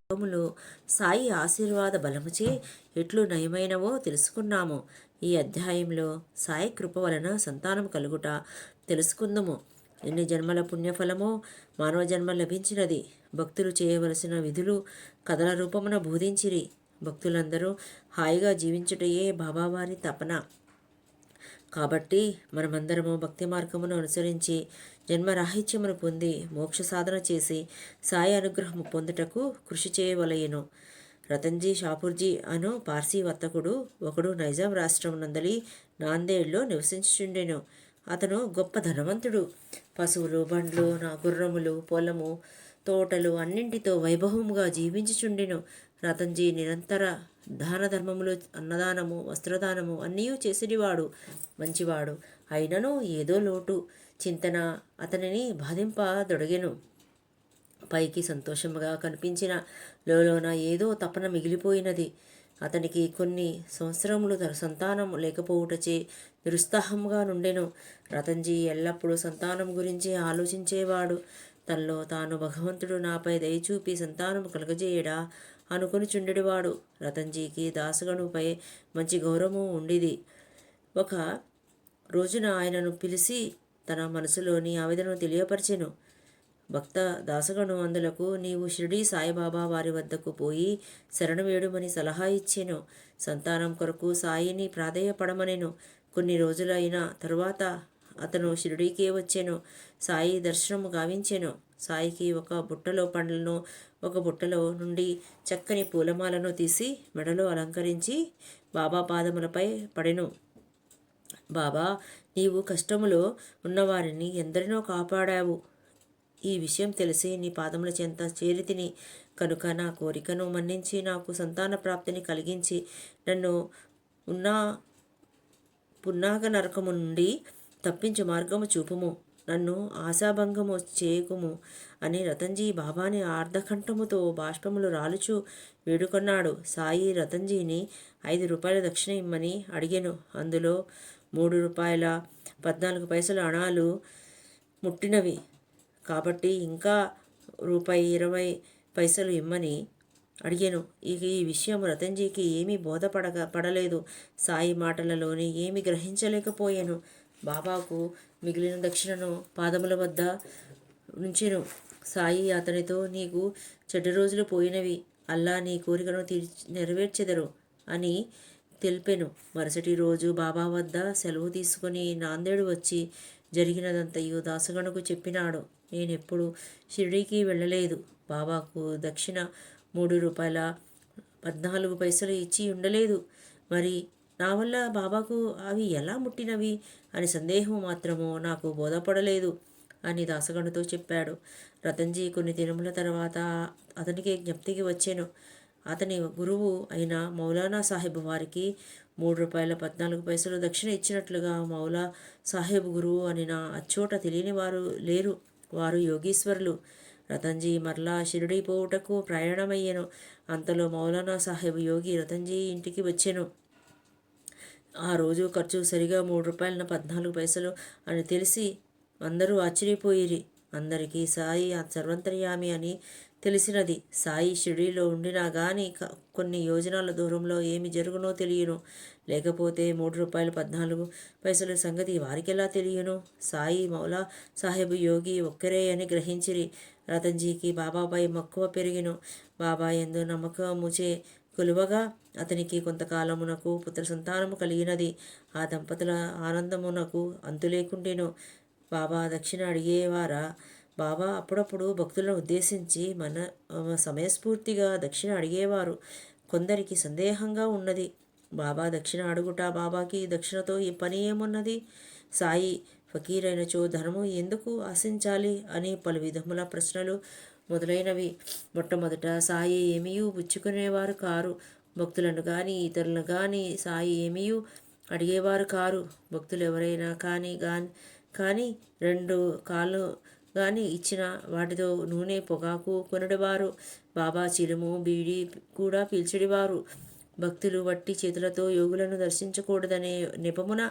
లోకములో సాయి ఆశీర్వాద బలముచే ఎట్లు నయమైనవో తెలుసుకున్నాము. ఈ అధ్యాయంలో సాయి కృప వలన సంతానం కలుగుట తెలుసుకుందుము. ఎన్ని జన్మల పుణ్యఫలమో మానవ జన్మ లభించినది. భక్తులు చేయవలసిన విధులు కథల రూపమున బోధించిరి. భక్తులందరూ హాయిగా జీవించుటయే బాబావారి తపన. కాబట్టి మనమందరము భక్తి మార్గమును అనుసరించి జన్మరాహిత్యమును పొంది మోక్ష సాధన చేసి సాయి అనుగ్రహము పొందుటకు కృషి చేయవలయను. రతన్జీ షాపూర్జీ అను పార్సీ వర్తకుడు ఒకడు నైజాం రాష్ట్రం నందలి నాందేడ్లో నివసించుచుండెను. అతను గొప్ప ధనవంతుడు. పశువులు, బండ్లు, గుర్రములు, పొలము, తోటలు అన్నింటితో వైభవముగా జీవించుచుండెను. రతన్జీ నిరంతర దాన ధర్మములు, అన్నదానము, వస్త్రదానము అన్నీ చేసిడివాడు. మంచివాడు. అయినను ఏదో లోటు చింతన అతనిని బాధింపదొడగెను. పైకి సంతోషముగా కనిపించిన లోలోన ఏదో తపన మిగిలిపోయినది. అతనికి కొన్ని సంవత్సరములు సంతానం లేకపోవుటచే నిరుత్సాహముగా నుండెను. రతన్జీ ఎల్లప్పుడూ సంతానం గురించి ఆలోచించేవాడు. తనలో తాను భగవంతుడు నాపై దయచూపి సంతానం కలగజేయడా అనుకుని చుండెడివాడు. రతన్జీకి దాసగణుపై మంచి గౌరవము ఉండేది. ఒక రోజున ఆయనను పిలిచి తన మనసులోని ఆవేదనను తెలియపరిచెను. భక్త దాసగను అందులకు నీవు షిరిడీ సాయిబాబా వారి వద్దకు పోయి శరణు వేడుమని సలహా ఇచ్చెను. సంతానం కొరకు సాయిని ప్రాధేయపడమనెను. కొన్ని రోజులైన తరువాత అతను షిరిడీకే వచ్చెను. సాయి దర్శనము గావించెను. సాయికి ఒక బుట్టలో పండ్లను, ఒక బుట్టలో నుండి చక్కని పూలమాలను తీసి మెడలో అలంకరించి బాబా పాదములపై పడెను. బాబా, నీవు కష్టములో ఉన్నవారిని ఎందరినో కాపాడావు. ఈ విషయం తెలిసి నీ పాదముల చెంత చేరితిని కనుక నా కోరికను మన్నించి నాకు సంతాన ప్రాప్తిని కలిగించి నన్ను పున్నాగ నరకము నుండి తప్పించు మార్గము చూపుము, నన్ను ఆశాభంగము చేయకుము అని రతన్జీ బాబాని ఆర్ధకంఠముతో బాష్పములు రాలుచు వేడుకొన్నాడు. సాయి రతన్జీని 5 రూపాయల దక్షిణ ఇమ్మని అడిగెను. అందులో 3 రూపాయల 14 అణాలు ముట్టినవి కాబట్టి ఇంకా రూపాయి 20 ఇమ్మని అడిగాను. ఇక ఈ విషయం రతన్జీకి ఏమీ పడలేదు. సాయి మాటలలోని ఏమీ గ్రహించలేకపోయాను. బాబాకు మిగిలిన దక్షిణను పాదముల వద్ద ఉంచెను. సాయి అతనితో నీకు చెడ్డ రోజులు పోయినవి, అల్లా నీ కోరికను నెరవేర్చెదరు అని తెలిపెను. మరుసటి రోజు బాబా వద్ద సెలవు తీసుకుని నాందేడు వచ్చి జరిగినదంతయు దాసగణకు చెప్పినాడు. నేనెప్పుడు షిరిడీకి వెళ్ళలేదు. బాబాకు దక్షిణ 3 రూపాయల 14 ఇచ్చి ఉండలేదు. మరి నా వల్ల బాబాకు అవి ఎలా ముట్టినవి అని సందేహం మాత్రము నాకు బోధపడలేదు అని దాసగణుతో చెప్పాడు. రతన్జీ కొన్ని దినముల తర్వాత అతనికి జ్ఞప్తికి వచ్చాను. అతని గురువు అయిన మౌలానా సాహెబ్ వారికి 3 రూపాయల 14 దక్షిణ ఇచ్చినట్లుగా మౌలా సాహెబ్ గురువు అని నా అచ్చోట తెలియని వారు లేరు. వారు యోగీశ్వరులు. రతన్జీ మరలా షిరిడీ పోవుటకు ప్రయాణమయ్యెను. అంతలో మౌలానా సాహెబ్ యోగి రతన్జీ ఇంటికి వచ్చెను. ఆ రోజు ఖర్చు సరిగా 3 రూపాయల 14 అని తెలిసి అందరూ ఆశ్చర్యపోయిరి. అందరికీ సాయి సర్వంతర్యామి అని తెలిసినది. సాయి షిరిడీలో ఉండినా గాని కొన్ని యోజనాల దూరంలో ఏమి జరుగునో తెలియను. లేకపోతే 3 రూపాయల 14 సంగతి వారికెలా తెలియను? సాయి మౌలా సాహెబ్ యోగి ఒక్కరే అని గ్రహించిరి. రతన్జీకి బాబాపై మక్కువ పెరిగిను. బాబా యందు నమ్మకముచే కొలువగా అతనికి కొంతకాలమునకు పుత్ర సంతానము కలిగినది. ఆ దంపతుల ఆనందమునకు అంతులేకుండెను. బాబా దక్షిణ అడిగేవారా? బాబా అప్పుడప్పుడు భక్తులను ఉద్దేశించి సమయస్ఫూర్తిగా దక్షిణ అడిగేవారు. కొందరికి సందేహంగా ఉన్నది. బాబా దక్షిణ అడుగుట బాబాకి దక్షిణతో ఈ పని ఏమున్నది? సాయి ఫకీరైనచో ధనము ఎందుకు ఆశించాలి అని పలు విధముల ప్రశ్నలు మొదలైనవి. మొట్టమొదట సాయి ఏమీయూ పుచ్చుకునేవారు కారు. భక్తులను కానీ ఇతరులను కానీ సాయి ఏమీయూ అడిగేవారు కారు. భక్తులు ఎవరైనా కానీ 2 కాళ్ళు కానీ ఇచ్చిన వాటితో నూనె పొగాకు కొనడివారు. బాబా చిలుము బీడి కూడా పీల్చడివారు. భక్తులు వట్టి చేతులతో యోగులను దర్శించకూడదనే నిపమున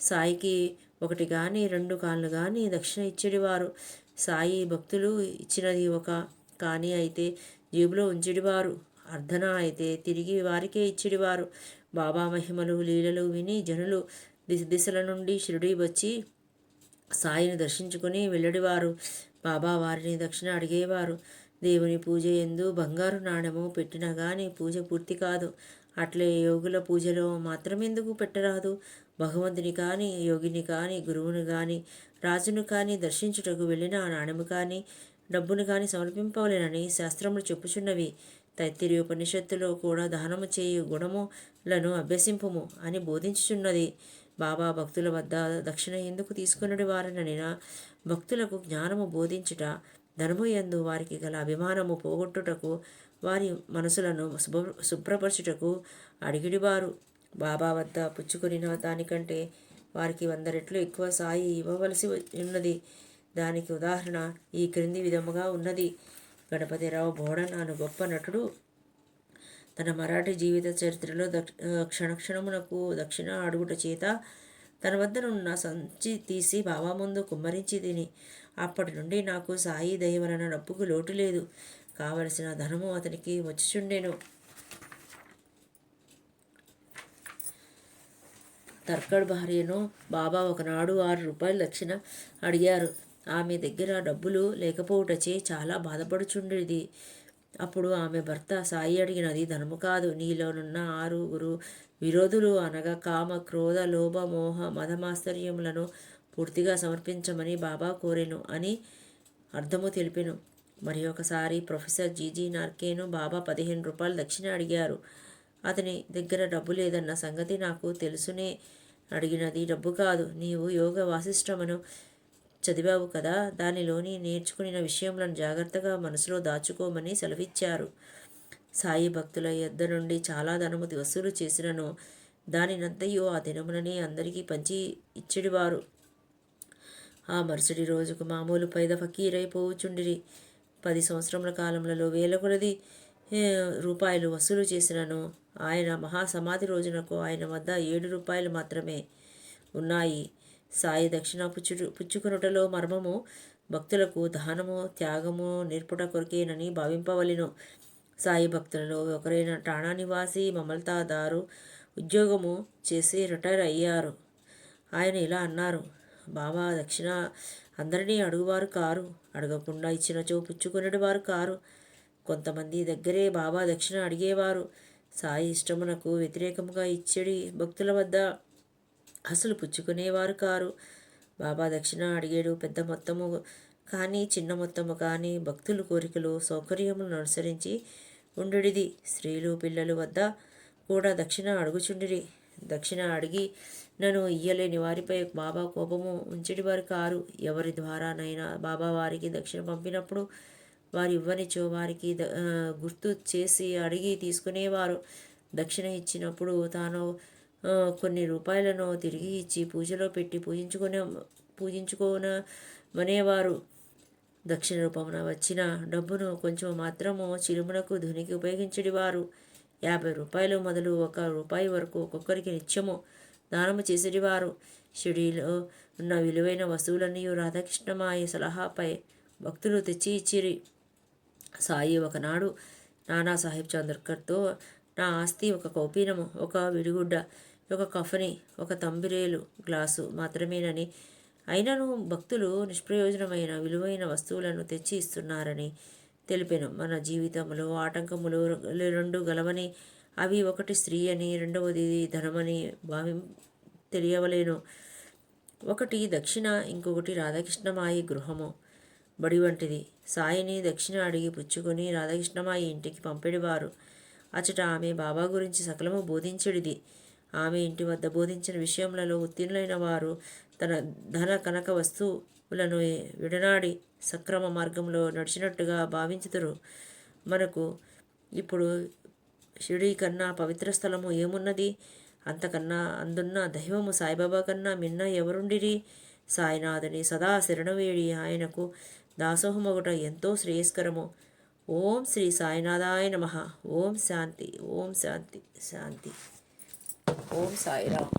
సాయికి 1 కానీ 2 కాళ్ళు కానీ దక్షిణ ఇచ్చేడివారు. సాయి భక్తులు ఇచ్చినది 1 కానీ అయితే జేబులో ఉంచిడివారు. అర్ధన అయితే తిరిగి వారికే ఇచ్చిడివారు. బాబా మహిమలు లీలలు విని జనులు దిశల నుండి షిరిడీ వచ్చి సాయిని దర్శించుకుని వెళ్ళడివారు. బాబా వారిని దక్షిణ అడిగేవారు. దేవుని పూజ ఎందు బంగారు నాణెము పెట్టినా గాని పూజ పూర్తి కాదు. అట్లే యోగుల పూజలో మాత్రమెందుకు పెట్టరాదు? భగవంతుని కానీ, యోగిని కానీ, గురువుని కానీ, రాజును కానీ దర్శించుటకు వెళ్ళిన నాణెము కానీ, డబ్బును కానీ సమర్పింపవలెనని శాస్త్రములు చెప్పుచున్నవి. తైత్తిరీయ ఉపనిషత్తులో కూడా దానము చేయు గుణములను అభ్యసింపుము అని బోధించుచున్నది. బాబా భక్తుల వద్ద దక్షిణ ఎందుకు తీసుకున్నది వారననినా, భక్తులకు జ్ఞానము బోధించుట, ధనము యందు వారికి గల అభిమానము పోగొట్టుటకు, వారి మనసులను శుభ్రపరచుటకు అడిగిడివారు. బాబా వద్ద పుచ్చుకొనిన దానికంటే వారికి 100 రెట్లు ఎక్కువ సాయి ఇవ్వవలసి ఉన్నది. దానికి ఉదాహరణ ఈ క్రింది విధముగా ఉన్నది. గణపతిరావు బోడన్ అను గొప్ప నటుడు తన మరాఠీ జీవిత చరిత్రలో క్షణక్షణమునకు దక్షిణ అడుగుట చేత తన వద్దనున్న సంచి తీసి బాబా ముందు కుమ్మరించి తిని, అప్పటి నుండి నాకు సాయి దయ వలన డబ్బుకు లోటు లేదు. కావలసిన ధనము అతనికి వచ్చుచుండెను. తర్కడ్ భార్యను బాబా ఒకనాడు 6 రూపాయలు దక్షిణ అడిగారు. ఆమె దగ్గర డబ్బులు లేకపోవటచే చాలా బాధపడుచుండేది. అప్పుడు ఆమె భర్త సాయి అడిగినది ధనము కాదు, నీలోనున్న 6 విరోధులు అనగా కామ, క్రోధ, లోభ, మోహ, మదమాశ్చర్యములను పూర్తిగా సమర్పించమని బాబా కోరెను అని అర్థము తెలిపెను. మరి ఒకసారి ప్రొఫెసర్ జీజీ నార్కేను బాబా 15 రూపాయలు దక్షిణ అడిగారు. అతని దగ్గర డబ్బు లేదన్న సంగతి నాకు తెలుసునే. అడిగినది డబ్బు కాదు, నీవు యోగ వాసిష్టమును చదివావు కదా, దానిలోని నేర్చుకున్న విషయములను జాగ్రత్తగా మనసులో దాచుకోమని సెలవిచ్చారు. సాయి భక్తుల యొద్ద నుండి చాలా ధనము వసూలు చేసినను దానినంతయు ఆ దినముననే అందరికీ పంచి ఇచ్చిడివారు. ఆ మరుసటి రోజుకు మామూలు పైద ఫకీరైపోవుచుండిరి. 10 సంవత్సరముల కాలంలో వేల కొలది రూపాయలు వసూలు చేసినను ఆయన మహాసమాధి రోజునకు ఆయన వద్ద 7 రూపాయలు మాత్రమే ఉన్నాయి. సాయి దక్షిణ పుచ్చుకొనుటలో మర్మము భక్తులకు దానము, త్యాగము నేర్పుట కొరకేనని భావింపవలెను. సాయి భక్తులలో ఒకరైన టాణా నివాసి మమల్తాదారు ఉద్యోగము చేసి రిటైర్ అయ్యారు. ఆయన ఇలా అన్నారు: బాబా దక్షిణ అందరినీ అడుగువారు కారు, అడగకుండా ఇచ్చినచో పుచ్చుకొనేవారు కారు. కొంతమంది దగ్గరే బాబా దక్షిణ అడిగేవారు. సాయి ఇష్టమునకు వ్యతిరేకముగా ఇచ్చడి భక్తుల వద్ద అసలు పుచ్చుకునేవారు కారు. బాబా దక్షిణ అడిగేడు పెద్ద మొత్తము కానీ చిన్న మొత్తము కానీ భక్తుల కోరికలు సౌకర్యములను అనుసరించి ఉండేది. స్త్రీలు పిల్లలు వద్ద కూడా దక్షిణ అడుగుచుండిరి. దక్షిణ అడిగి నన్ను ఇయ్యలేని వారిపై బాబా కోపము ఉంచెడివారు కారు. ఎవరి ద్వారానైనా బాబా వారికి దక్షిణ పంపినప్పుడు వారు ఇవ్వనిచో వారికి గుర్తు చేసి అడిగి తీసుకునేవారు. దక్షిణ ఇచ్చినప్పుడు తాను కొన్ని రూపాయలను తిరిగి ఇచ్చి పూజలో పెట్టి పూజించుకోనమనేవారు. దక్షిణ రూపమున వచ్చిన డబ్బును కొంచెం మాత్రము చిరుమునకు ధునికి ఉపయోగించేవారు. 50 రూపాయలు మొదలు 1 రూపాయి వరకు ఒక్కొక్కరికి నిత్యము దానము చేసేవారు. షిరిడీలో ఉన్న విలువైన వస్తువులన్నీ రాధాకృష్ణమాయి సలహాపై భక్తులు తెచ్చి ఇచ్చిరి. సాయి ఒకనాడు నానాసాహెబ్ చంద్రకర్తో నా ఆస్తి ఒక కౌపీనము, ఒక విడిగుడ్డ, ఒక కఫని, ఒక తంబిరేలు గ్లాసు మాత్రమేనని, అయినను భక్తులు నిష్ప్రయోజనమైన విలువైన వస్తువులను తెచ్చి ఇస్తున్నారని తెలిపెను. మన జీవితంలో ఆటంకములు 2 గలవని, అవి ఒకటి స్త్రీ అని, రెండవది ధనమని తెలియవలేను. ఒకటి దక్షిణ, ఇంకొకటి రాధాకృష్ణమాయి గృహము బడి వంటిది. సాయిని దక్షిణ అడిగి పుచ్చుకొని రాధాకృష్ణమాయి ఇంటికి పంపెడివారు. అచట ఆమె బాబా గురించి సకలము బోధించెడిది. ఆమె ఇంటి వద్ద బోధించిన విషయములలో ఉత్తీర్ణులైన వారు తన ధన కనక వస్తువులను విడనాడి సక్రమ మార్గంలో నడిచినట్టుగా భావించుతారు. మనకు ఇప్పుడు షిరిడీ కన్నా పవిత్ర స్థలము ఏమున్నది? అంతకన్నా అందున్న దైవము సాయిబాబా కన్నా మిన్న ఎవరుండిరి? సాయినాథుని సదా శరణవేడి ఆయనకు దాసోహమొగట ఎంతో శ్రేయస్కరము. ఓం శ్రీ సాయినాథాయ నమః. ఓం శాంతి. ఓం శాంతి. శాంతి. ఓం సాయిరామ్.